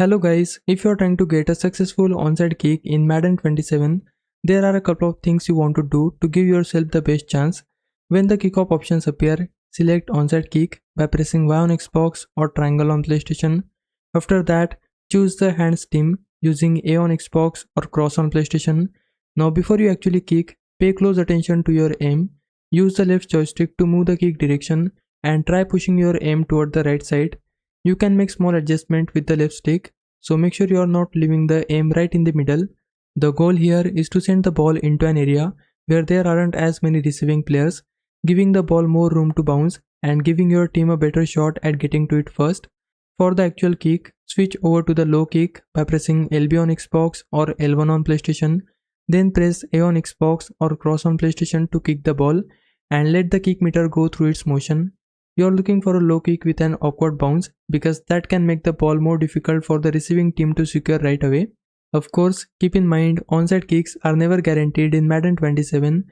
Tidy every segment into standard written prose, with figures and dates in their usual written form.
Hello guys, if you are trying to get a successful onside kick in Madden 27, there are a couple of things you want to do to give yourself the best chance. When the kickoff options appear, select onside kick by pressing Y on Xbox or triangle on PlayStation. After that, choose the hands team using A on Xbox or cross on PlayStation. Now before you actually kick, pay close attention to your aim. Use the left joystick to move the kick direction and try pushing your aim toward the right side. You can make small adjustment with the left stick, so make sure you are not leaving the aim right in the middle. The goal here is to send the ball into an area where there aren't as many receiving players, giving the ball more room to bounce and giving your team a better shot at getting to it first. For the actual kick, switch over to the low kick by pressing LB on Xbox or L1 on PlayStation, then press A on Xbox or cross on PlayStation to kick the ball and let the kick meter go through its motion. You're looking for a low kick with an awkward bounce because that can make the ball more difficult for the receiving team to secure right away. Of course, keep in mind onside kicks are never guaranteed in Madden 27.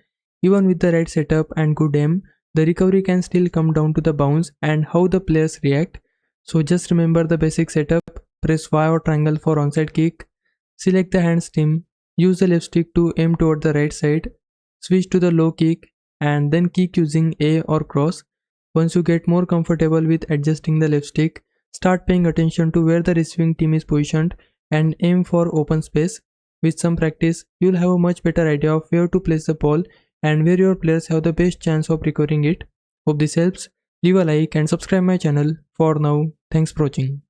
Even with the right setup and good aim, the recovery can still come down to the bounce and how the players react. So just remember the basic setup, press Y or triangle for onside kick, select the hands team, use the left stick to aim toward the right side, switch to the low kick and then kick using A or cross. Once you get more comfortable with adjusting the left stick, start paying attention to where the receiving team is positioned and aim for open space. With some practice, you'll have a much better idea of where to place the ball and where your players have the best chance of recovering it. Hope this helps. Leave a like and subscribe my channel. For now, thanks for watching.